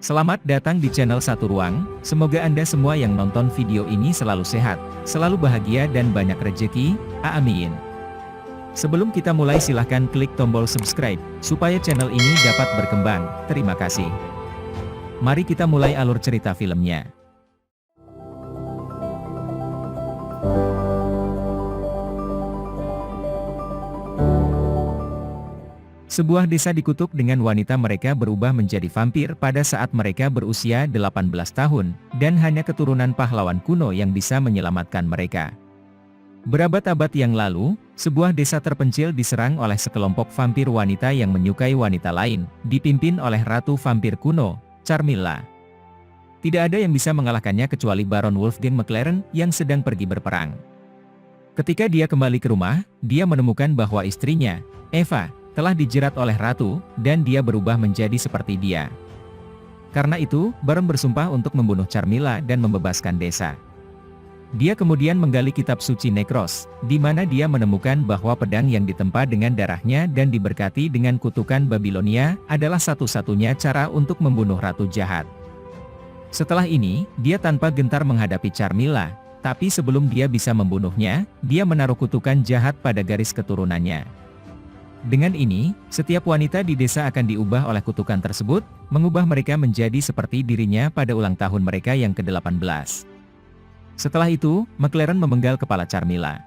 Selamat datang di channel Satu Ruang, semoga Anda semua yang nonton video ini selalu sehat, selalu bahagia dan banyak rejeki, amin. Sebelum kita mulai silahkan klik tombol subscribe, supaya channel ini dapat berkembang, terima kasih. Mari kita mulai alur cerita filmnya. Sebuah desa dikutuk dengan wanita mereka berubah menjadi vampir pada saat mereka berusia 18 tahun, dan hanya keturunan pahlawan kuno yang bisa menyelamatkan mereka. Berabad-abad yang lalu, sebuah desa terpencil diserang oleh sekelompok vampir wanita yang menyukai wanita lain, dipimpin oleh Ratu Vampir kuno, Carmilla. Tidak ada yang bisa mengalahkannya kecuali Baron Wolfgang McLaren yang sedang pergi berperang. Ketika dia kembali ke rumah, dia menemukan bahwa istrinya, Eva, telah dijerat oleh ratu, dan dia berubah menjadi seperti dia. Karena itu, Baron bersumpah untuk membunuh Carmilla dan membebaskan desa. Dia kemudian menggali kitab suci Necros, di mana dia menemukan bahwa pedang yang ditempa dengan darahnya dan diberkati dengan kutukan Babilonia, adalah satu-satunya cara untuk membunuh ratu jahat. Setelah ini, dia tanpa gentar menghadapi Carmilla, tapi sebelum dia bisa membunuhnya, dia menaruh kutukan jahat pada garis keturunannya. Dengan ini, setiap wanita di desa akan diubah oleh kutukan tersebut, mengubah mereka menjadi seperti dirinya pada ulang tahun mereka yang ke-18. Setelah itu, McLaren memenggal kepala Carmilla.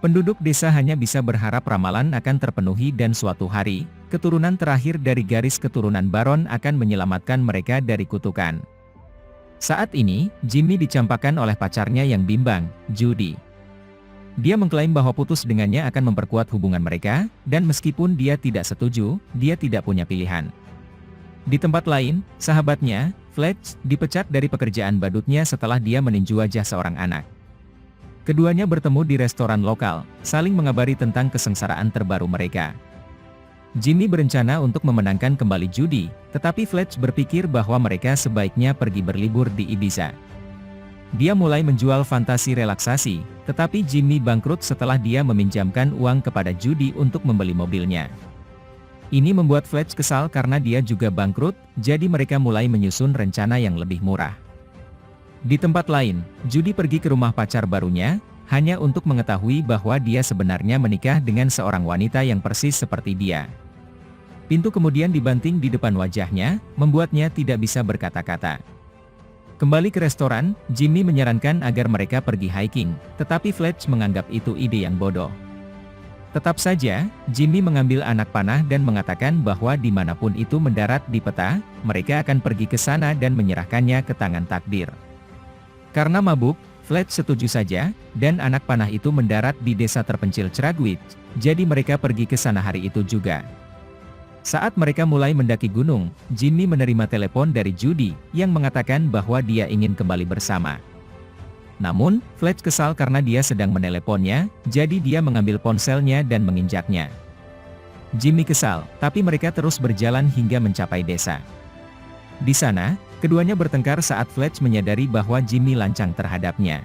Penduduk desa hanya bisa berharap ramalan akan terpenuhi dan suatu hari, keturunan terakhir dari garis keturunan Baron akan menyelamatkan mereka dari kutukan. Saat ini, Jimmy dicampakkan oleh pacarnya yang bimbang, Judy. Dia mengklaim bahwa putus dengannya akan memperkuat hubungan mereka, dan meskipun dia tidak setuju, dia tidak punya pilihan. Di tempat lain, sahabatnya, Fletch, dipecat dari pekerjaan badutnya setelah dia meninju wajah seorang anak. Keduanya bertemu di restoran lokal, saling mengabari tentang kesengsaraan terbaru mereka. Jimmy berencana untuk memenangkan kembali Judy, tetapi Fletch berpikir bahwa mereka sebaiknya pergi berlibur di Ibiza. Dia mulai menjual fantasi relaksasi, tetapi Jimmy bangkrut setelah dia meminjamkan uang kepada Judy untuk membeli mobilnya. Ini membuat Fletch kesal karena dia juga bangkrut, jadi mereka mulai menyusun rencana yang lebih murah. Di tempat lain, Judy pergi ke rumah pacar barunya, hanya untuk mengetahui bahwa dia sebenarnya menikah dengan seorang wanita yang persis seperti dia. Pintu kemudian dibanting di depan wajahnya, membuatnya tidak bisa berkata-kata. Kembali ke restoran, Jimmy menyarankan agar mereka pergi hiking, tetapi Fletch menganggap itu ide yang bodoh. Tetap saja, Jimmy mengambil anak panah dan mengatakan bahwa dimanapun itu mendarat di peta, mereka akan pergi ke sana dan menyerahkannya ke tangan takdir. Karena mabuk, Fletch setuju saja, dan anak panah itu mendarat di desa terpencil Cragwich, jadi mereka pergi ke sana hari itu juga. Saat mereka mulai mendaki gunung, Jimmy menerima telepon dari Judy, yang mengatakan bahwa dia ingin kembali bersama. Namun, Fletch kesal karena dia sedang meneleponnya, jadi dia mengambil ponselnya dan menginjaknya. Jimmy kesal, tapi mereka terus berjalan hingga mencapai desa. Di sana, keduanya bertengkar saat Fletch menyadari bahwa Jimmy lancang terhadapnya.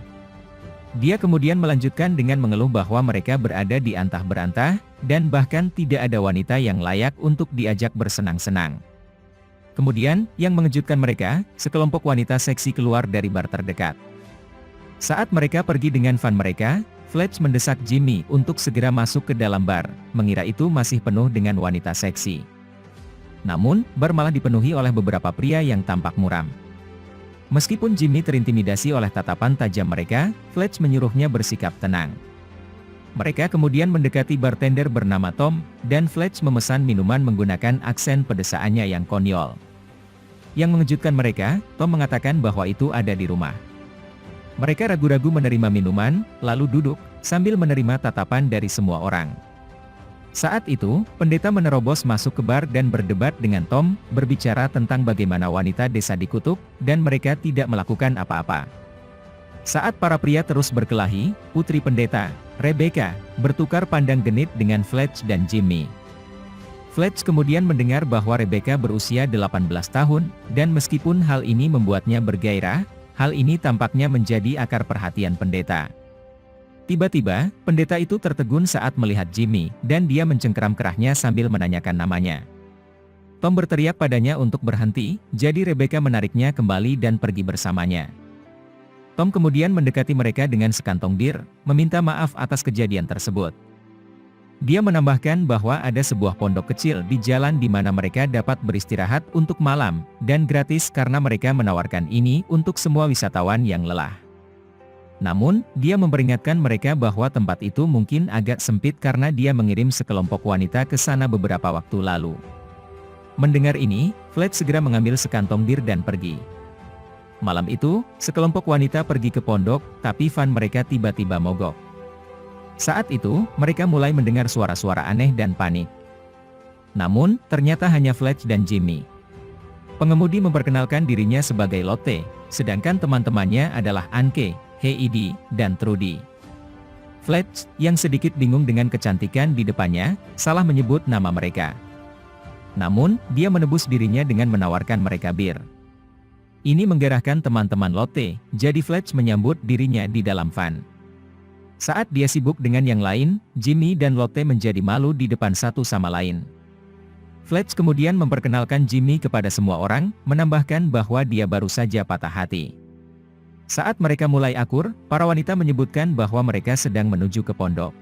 Dia kemudian melanjutkan dengan mengeluh bahwa mereka berada di antah berantah, dan bahkan tidak ada wanita yang layak untuk diajak bersenang-senang. Kemudian, yang mengejutkan mereka, sekelompok wanita seksi keluar dari bar terdekat. Saat mereka pergi dengan van mereka, Fletch mendesak Jimmy untuk segera masuk ke dalam bar, mengira itu masih penuh dengan wanita seksi. Namun, bar malah dipenuhi oleh beberapa pria yang tampak muram. Meskipun Jimmy terintimidasi oleh tatapan tajam mereka, Fletch menyuruhnya bersikap tenang. Mereka kemudian mendekati bartender bernama Tom, dan Fletch memesan minuman menggunakan aksen pedesaannya yang konyol. Yang mengejutkan mereka, Tom mengatakan bahwa itu ada di rumah. Mereka ragu-ragu menerima minuman, lalu duduk, sambil menerima tatapan dari semua orang. Saat itu, pendeta menerobos masuk ke bar dan berdebat dengan Tom, berbicara tentang bagaimana wanita desa dikutuk, dan mereka tidak melakukan apa-apa. Saat para pria terus berkelahi, putri pendeta, Rebecca, bertukar pandang genit dengan Fletch dan Jimmy. Fletch kemudian mendengar bahwa Rebecca berusia 18 tahun, dan meskipun hal ini membuatnya bergairah, hal ini tampaknya menjadi akar perhatian pendeta. Tiba-tiba, pendeta itu tertegun saat melihat Jimmy, dan dia mencengkeram kerahnya sambil menanyakan namanya. Tom berteriak padanya untuk berhenti, jadi Rebecca menariknya kembali dan pergi bersamanya. Tom kemudian mendekati mereka dengan sekantong bir, meminta maaf atas kejadian tersebut. Dia menambahkan bahwa ada sebuah pondok kecil di jalan di mana mereka dapat beristirahat untuk malam, dan gratis karena mereka menawarkan ini untuk semua wisatawan yang lelah. Namun, dia memperingatkan mereka bahwa tempat itu mungkin agak sempit karena dia mengirim sekelompok wanita ke sana beberapa waktu lalu. Mendengar ini, Fletch segera mengambil sekantong bir dan pergi. Malam itu, sekelompok wanita pergi ke pondok, tapi van mereka tiba-tiba mogok. Saat itu, mereka mulai mendengar suara-suara aneh dan panik. Namun, ternyata hanya Fletch dan Jimmy. Pengemudi memperkenalkan dirinya sebagai Lotte, sedangkan teman-temannya adalah Anke, Heidi, dan Trudy. Fletch, yang sedikit bingung dengan kecantikan di depannya, salah menyebut nama mereka. Namun, dia menebus dirinya dengan menawarkan mereka bir. Ini menggerahkan teman-teman Lotte, jadi Fletch menyambut dirinya di dalam van. Saat dia sibuk dengan yang lain, Jimmy dan Lotte menjadi malu di depan satu sama lain. Fletch kemudian memperkenalkan Jimmy kepada semua orang, menambahkan bahwa dia baru saja patah hati. Saat mereka mulai akur, para wanita menyebutkan bahwa mereka sedang menuju ke pondok.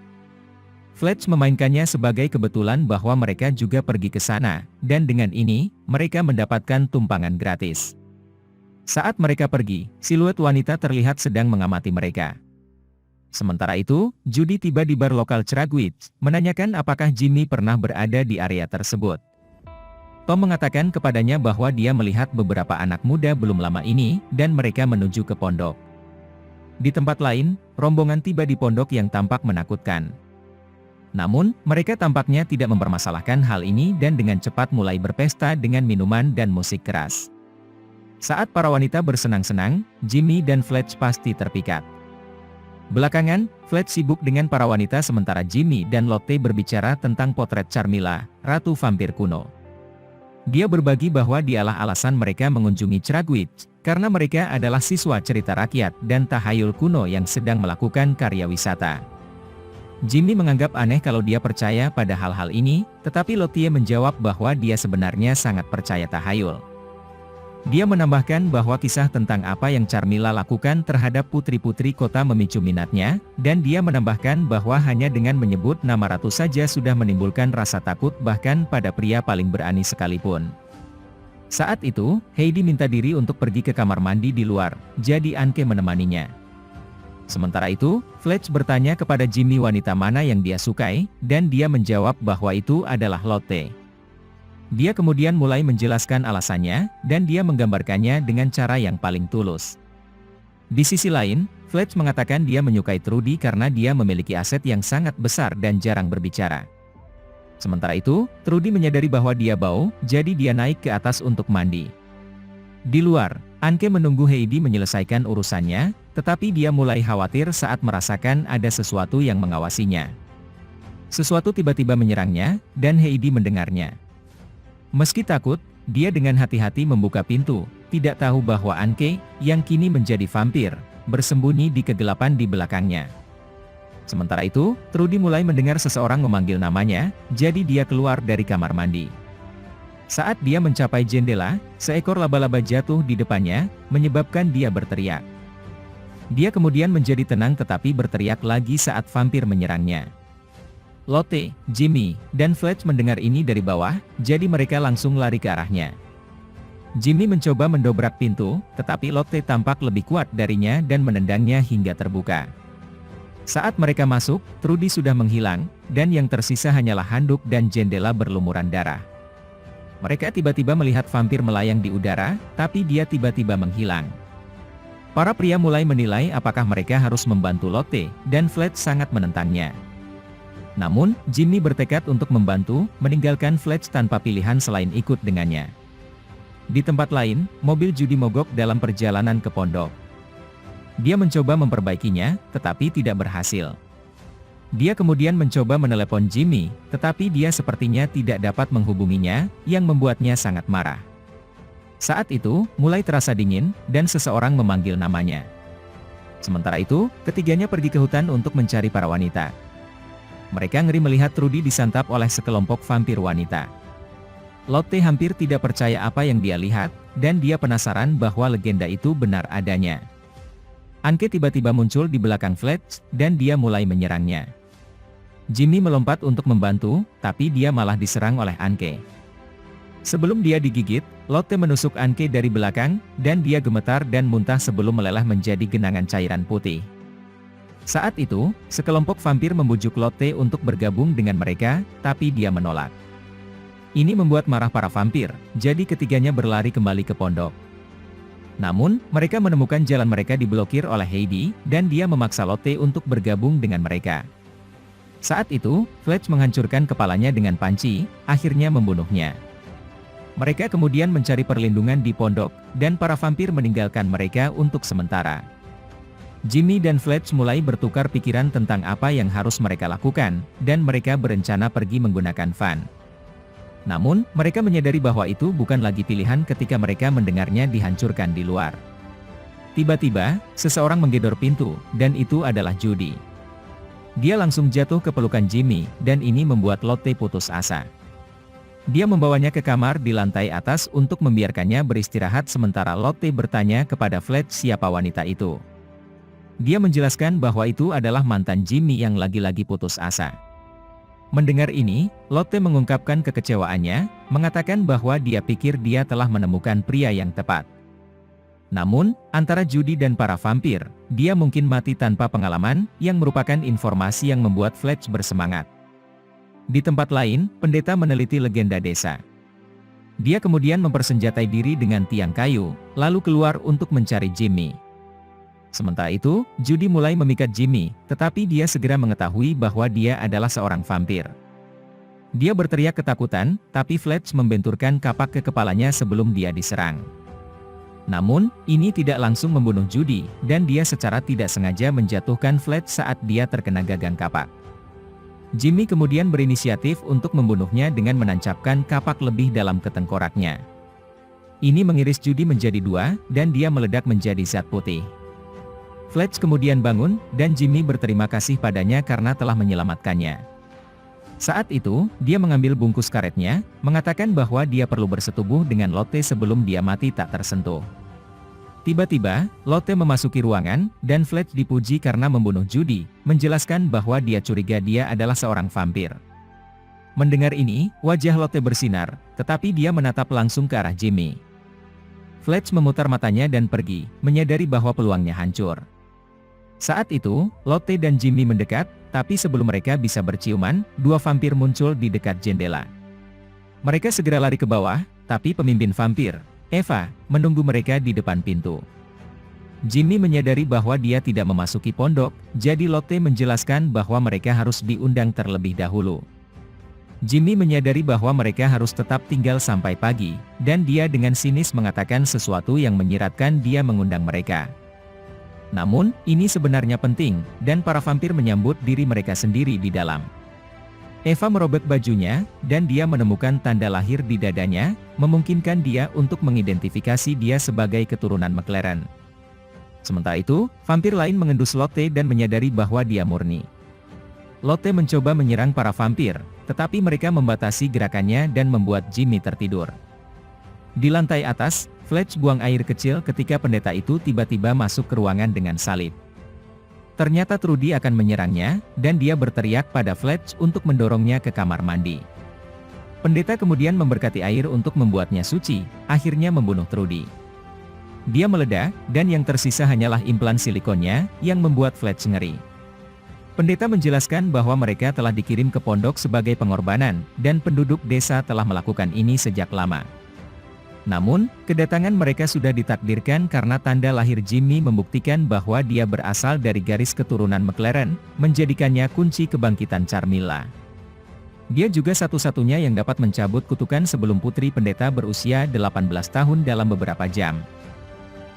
Fletch memainkannya sebagai kebetulan bahwa mereka juga pergi ke sana, dan dengan ini, mereka mendapatkan tumpangan gratis. Saat mereka pergi, siluet wanita terlihat sedang mengamati mereka. Sementara itu, Judy tiba di bar lokal Churchwich, menanyakan apakah Jimmy pernah berada di area tersebut. Tom mengatakan kepadanya bahwa dia melihat beberapa anak muda belum lama ini, dan mereka menuju ke pondok. Di tempat lain, rombongan tiba di pondok yang tampak menakutkan. Namun, mereka tampaknya tidak mempermasalahkan hal ini dan dengan cepat mulai berpesta dengan minuman dan musik keras. Saat para wanita bersenang-senang, Jimmy dan Fletch pasti terpikat. Belakangan, Fletch sibuk dengan para wanita sementara Jimmy dan Lotte berbicara tentang potret Charmilla, Ratu Vampir kuno. Dia berbagi bahwa dialah alasan mereka mengunjungi Churchwich, karena mereka adalah siswa cerita rakyat dan tahayul kuno yang sedang melakukan karya wisata. Jimmy menganggap aneh kalau dia percaya pada hal-hal ini, tetapi Lotte menjawab bahwa dia sebenarnya sangat percaya tahayul. Dia menambahkan bahwa kisah tentang apa yang Charmilla lakukan terhadap putri-putri kota memicu minatnya, dan dia menambahkan bahwa hanya dengan menyebut nama ratu saja sudah menimbulkan rasa takut bahkan pada pria paling berani sekalipun. Saat itu, Heidi minta diri untuk pergi ke kamar mandi di luar, jadi Anke menemaninya. Sementara itu, Fletch bertanya kepada Jimmy wanita mana yang dia sukai, dan dia menjawab bahwa itu adalah Lotte. Dia kemudian mulai menjelaskan alasannya, dan dia menggambarkannya dengan cara yang paling tulus. Di sisi lain, Fletch mengatakan dia menyukai Trudy karena dia memiliki aset yang sangat besar dan jarang berbicara. Sementara itu, Trudy menyadari bahwa dia bau, jadi dia naik ke atas untuk mandi. Di luar, Anke menunggu Heidi menyelesaikan urusannya, tetapi dia mulai khawatir saat merasakan ada sesuatu yang mengawasinya. Sesuatu tiba-tiba menyerangnya, dan Heidi mendengarnya. Meski takut, dia dengan hati-hati membuka pintu, tidak tahu bahwa Anke, yang kini menjadi vampir, bersembunyi di kegelapan di belakangnya. Sementara itu, Trudy mulai mendengar seseorang memanggil namanya, jadi dia keluar dari kamar mandi. Saat dia mencapai jendela, seekor laba-laba jatuh di depannya, menyebabkan dia berteriak. Dia kemudian menjadi tenang tetapi berteriak lagi saat vampir menyerangnya. Lotte, Jimmy, dan Fletch mendengar ini dari bawah, jadi mereka langsung lari ke arahnya. Jimmy mencoba mendobrak pintu, tetapi Lotte tampak lebih kuat darinya dan menendangnya hingga terbuka. Saat mereka masuk, Trudy sudah menghilang, dan yang tersisa hanyalah handuk dan jendela berlumuran darah. Mereka tiba-tiba melihat vampir melayang di udara, tapi dia tiba-tiba menghilang. Para pria mulai menilai apakah mereka harus membantu Lotte, dan Fletch sangat menentangnya. Namun, Jimmy bertekad untuk membantu, meninggalkan Fletch tanpa pilihan selain ikut dengannya. Di tempat lain, mobil Judy mogok dalam perjalanan ke pondok. Dia mencoba memperbaikinya, tetapi tidak berhasil. Dia kemudian mencoba menelepon Jimmy, tetapi dia sepertinya tidak dapat menghubunginya, yang membuatnya sangat marah. Saat itu, mulai terasa dingin, dan seseorang memanggil namanya. Sementara itu, ketiganya pergi ke hutan untuk mencari para wanita. Mereka ngeri melihat Trudy disantap oleh sekelompok vampir wanita. Lotte hampir tidak percaya apa yang dia lihat, dan dia penasaran bahwa legenda itu benar adanya. Anke tiba-tiba muncul di belakang Fletch, dan dia mulai menyerangnya. Jimmy melompat untuk membantu, tapi dia malah diserang oleh Anke. Sebelum dia digigit, Lotte menusuk Anke dari belakang, dan dia gemetar dan muntah sebelum meleleh menjadi genangan cairan putih. Saat itu, sekelompok vampir membujuk Lotte untuk bergabung dengan mereka, tapi dia menolak. Ini membuat marah para vampir, jadi ketiganya berlari kembali ke pondok. Namun, mereka menemukan jalan mereka diblokir oleh Heidi, dan dia memaksa Lotte untuk bergabung dengan mereka. Saat itu, Fletch menghancurkan kepalanya dengan panci, akhirnya membunuhnya. Mereka kemudian mencari perlindungan di pondok, dan para vampir meninggalkan mereka untuk sementara. Jimmy dan Fletch mulai bertukar pikiran tentang apa yang harus mereka lakukan, dan mereka berencana pergi menggunakan van. Namun, mereka menyadari bahwa itu bukan lagi pilihan ketika mereka mendengarnya dihancurkan di luar. Tiba-tiba, seseorang menggedor pintu, dan itu adalah Judy. Dia langsung jatuh ke pelukan Jimmy, dan ini membuat Lotte putus asa. Dia membawanya ke kamar di lantai atas untuk membiarkannya beristirahat sementara Lotte bertanya kepada Fletch siapa wanita itu. Dia menjelaskan bahwa itu adalah mantan Jimmy yang lagi-lagi putus asa. Mendengar ini, Lotte mengungkapkan kekecewaannya, mengatakan bahwa dia pikir dia telah menemukan pria yang tepat. Namun, antara Judy dan para vampir, dia mungkin mati tanpa pengalaman, yang merupakan informasi yang membuat Fletch bersemangat. Di tempat lain, pendeta meneliti legenda desa. Dia kemudian mempersenjatai diri dengan tiang kayu, lalu keluar untuk mencari Jimmy. Sementara itu, Judy mulai memikat Jimmy, tetapi dia segera mengetahui bahwa dia adalah seorang vampir. Dia berteriak ketakutan, tapi Fletch membenturkan kapak ke kepalanya sebelum dia diserang. Namun, ini tidak langsung membunuh Judy, dan dia secara tidak sengaja menjatuhkan Fletch saat dia terkena gagang kapak. Jimmy kemudian berinisiatif untuk membunuhnya dengan menancapkan kapak lebih dalam ke tengkoraknya. Ini mengiris Judy menjadi dua, dan dia meledak menjadi zat putih. Fletch kemudian bangun, dan Jimmy berterima kasih padanya karena telah menyelamatkannya. Saat itu, dia mengambil bungkus karetnya, mengatakan bahwa dia perlu bersetubuh dengan Lotte sebelum dia mati tak tersentuh. Tiba-tiba, Lotte memasuki ruangan, dan Fletch dipuji karena membunuh Judy, menjelaskan bahwa dia curiga dia adalah seorang vampir. Mendengar ini, wajah Lotte bersinar, tetapi dia menatap langsung ke arah Jimmy. Fletch memutar matanya dan pergi, menyadari bahwa peluangnya hancur. Saat itu, Lotte dan Jimmy mendekat, tapi sebelum mereka bisa berciuman, dua vampir muncul di dekat jendela. Mereka segera lari ke bawah, tapi pemimpin vampir, Eva, menunggu mereka di depan pintu. Jimmy menyadari bahwa dia tidak memasuki pondok, jadi Lotte menjelaskan bahwa mereka harus diundang terlebih dahulu. Jimmy menyadari bahwa mereka harus tetap tinggal sampai pagi, dan dia dengan sinis mengatakan sesuatu yang menyiratkan dia mengundang mereka. Namun, ini sebenarnya penting, dan para vampir menyambut diri mereka sendiri di dalam. Eva merobek bajunya, dan dia menemukan tanda lahir di dadanya, memungkinkan dia untuk mengidentifikasi dia sebagai keturunan McLaren. Sementara itu, vampir lain mengendus Lotte dan menyadari bahwa dia murni. Lotte mencoba menyerang para vampir, tetapi mereka membatasi gerakannya dan membuat Jimmy tertidur. Di lantai atas, Fletch buang air kecil ketika pendeta itu tiba-tiba masuk ke ruangan dengan salib. Ternyata Trudy akan menyerangnya, dan dia berteriak pada Fletch untuk mendorongnya ke kamar mandi. Pendeta kemudian memberkati air untuk membuatnya suci, akhirnya membunuh Trudy. Dia meledak, dan yang tersisa hanyalah implan silikonnya, yang membuat Fletch ngeri. Pendeta menjelaskan bahwa mereka telah dikirim ke pondok sebagai pengorbanan, dan penduduk desa telah melakukan ini sejak lama. Namun, kedatangan mereka sudah ditakdirkan karena tanda lahir Jimmy membuktikan bahwa dia berasal dari garis keturunan McLaren, menjadikannya kunci kebangkitan Carmilla. Dia juga satu-satunya yang dapat mencabut kutukan sebelum putri pendeta berusia 18 tahun dalam beberapa jam.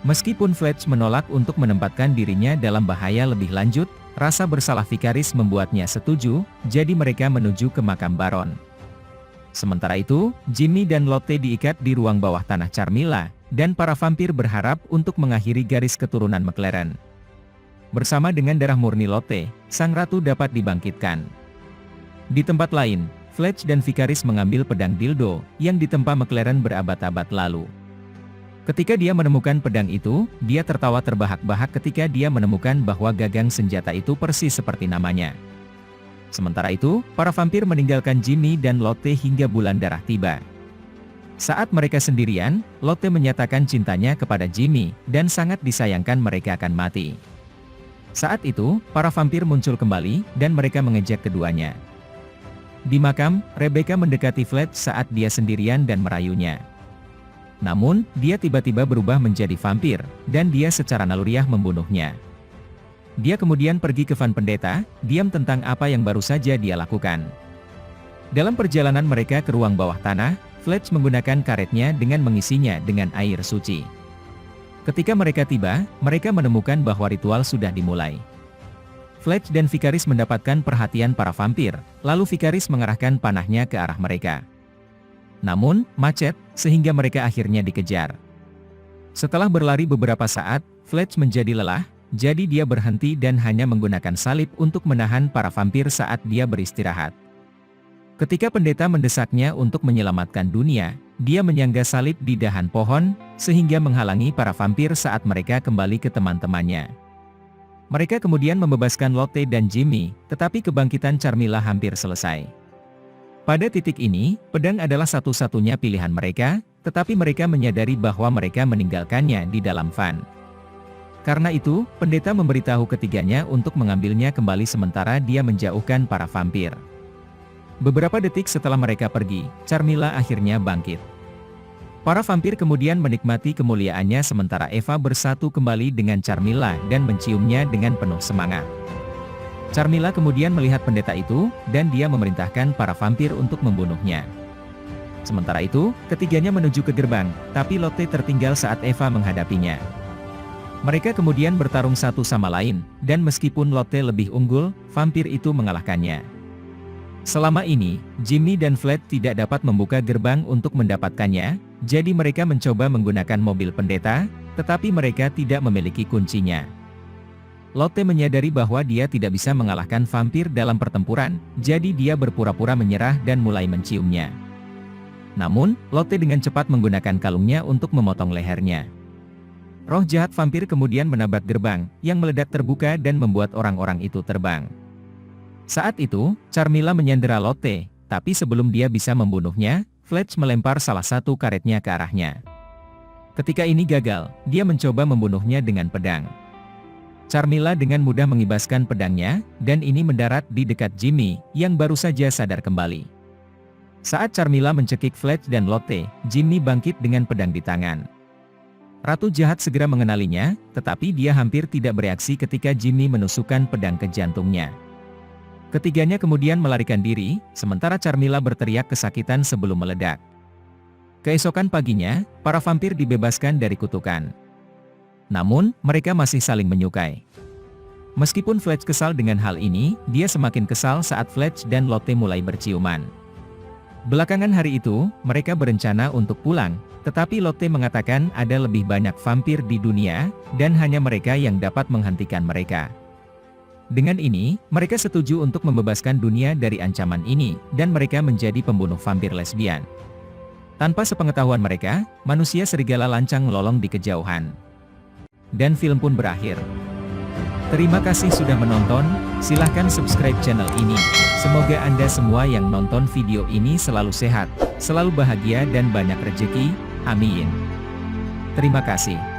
Meskipun Fletch menolak untuk menempatkan dirinya dalam bahaya lebih lanjut, rasa bersalah vikaris membuatnya setuju, jadi mereka menuju ke makam Baron. Sementara itu, Jimmy dan Lotte diikat di ruang bawah tanah Carmilla, dan para vampir berharap untuk mengakhiri garis keturunan McLaren. Bersama dengan darah murni Lotte, sang ratu dapat dibangkitkan. Di tempat lain, Fletch dan Vicaris mengambil pedang dildo yang ditempa McLaren berabad-abad lalu. Ketika dia menemukan pedang itu, dia tertawa terbahak-bahak ketika dia menemukan bahwa gagang senjata itu persis seperti namanya. Sementara itu, para vampir meninggalkan Jimmy dan Lotte hingga bulan darah tiba. Saat mereka sendirian, Lotte menyatakan cintanya kepada Jimmy, dan sangat disayangkan mereka akan mati. Saat itu, para vampir muncul kembali, dan mereka mengejek keduanya. Di makam, Rebecca mendekati Fletch saat dia sendirian dan merayunya. Namun, dia tiba-tiba berubah menjadi vampir, dan dia secara naluriah membunuhnya. Dia kemudian pergi ke Van Pendeta, diam tentang apa yang baru saja dia lakukan. Dalam perjalanan mereka ke ruang bawah tanah, Fletch menggunakan karetnya dengan mengisinya dengan air suci. Ketika mereka tiba, mereka menemukan bahwa ritual sudah dimulai. Fletch dan Vicaris mendapatkan perhatian para vampir, lalu Vicaris mengarahkan panahnya ke arah mereka. Namun, macet, sehingga mereka akhirnya dikejar. Setelah berlari beberapa saat, Fletch menjadi lelah, jadi dia berhenti dan hanya menggunakan salib untuk menahan para vampir saat dia beristirahat. Ketika pendeta mendesaknya untuk menyelamatkan dunia, dia menyangga salib di dahan pohon, sehingga menghalangi para vampir saat mereka kembali ke teman-temannya. Mereka kemudian membebaskan Lotte dan Jimmy, tetapi kebangkitan Carmilla hampir selesai. Pada titik ini, pedang adalah satu-satunya pilihan mereka, tetapi mereka menyadari bahwa mereka meninggalkannya di dalam van. Karena itu, pendeta memberitahu ketiganya untuk mengambilnya kembali sementara dia menjauhkan para vampir. Beberapa detik setelah mereka pergi, Carmilla akhirnya bangkit. Para vampir kemudian menikmati kemuliaannya sementara Eva bersatu kembali dengan Carmilla dan menciumnya dengan penuh semangat. Carmilla kemudian melihat pendeta itu, dan dia memerintahkan para vampir untuk membunuhnya. Sementara itu, ketiganya menuju ke gerbang, tapi Lotte tertinggal saat Eva menghadapinya. Mereka kemudian bertarung satu sama lain, dan meskipun Lotte lebih unggul, vampir itu mengalahkannya. Selama ini, Jimmy dan Fletch tidak dapat membuka gerbang untuk mendapatkannya, jadi mereka mencoba menggunakan mobil pendeta, tetapi mereka tidak memiliki kuncinya. Lotte menyadari bahwa dia tidak bisa mengalahkan vampir dalam pertempuran, jadi dia berpura-pura menyerah dan mulai menciumnya. Namun, Lotte dengan cepat menggunakan kalungnya untuk memotong lehernya. Roh jahat vampir kemudian menabrak gerbang, yang meledak terbuka dan membuat orang-orang itu terbang. Saat itu, Carmilla menyandera Lotte, tapi sebelum dia bisa membunuhnya, Fletch melempar salah satu karetnya ke arahnya. Ketika ini gagal, dia mencoba membunuhnya dengan pedang. Carmilla dengan mudah mengibaskan pedangnya, dan ini mendarat di dekat Jimmy, yang baru saja sadar kembali. Saat Carmilla mencekik Fletch dan Lotte, Jimmy bangkit dengan pedang di tangan. Ratu jahat segera mengenalinya, tetapi dia hampir tidak bereaksi ketika Jimmy menusukkan pedang ke jantungnya. Ketiganya kemudian melarikan diri, sementara Carmilla berteriak kesakitan sebelum meledak. Keesokan paginya, para vampir dibebaskan dari kutukan. Namun, mereka masih saling menyukai. Meskipun Fletch kesal dengan hal ini, dia semakin kesal saat Fletch dan Lotte mulai berciuman. Belakangan hari itu, mereka berencana untuk pulang, tetapi Lotte mengatakan ada lebih banyak vampir di dunia, dan hanya mereka yang dapat menghentikan mereka. Dengan ini, mereka setuju untuk membebaskan dunia dari ancaman ini, dan mereka menjadi pembunuh vampir lesbian. Tanpa sepengetahuan mereka, manusia serigala lancang melolong di kejauhan. Dan film pun berakhir. Terima kasih sudah menonton, silahkan subscribe channel ini. Semoga Anda semua yang nonton video ini selalu sehat, selalu bahagia dan banyak rezeki, amin. Terima kasih.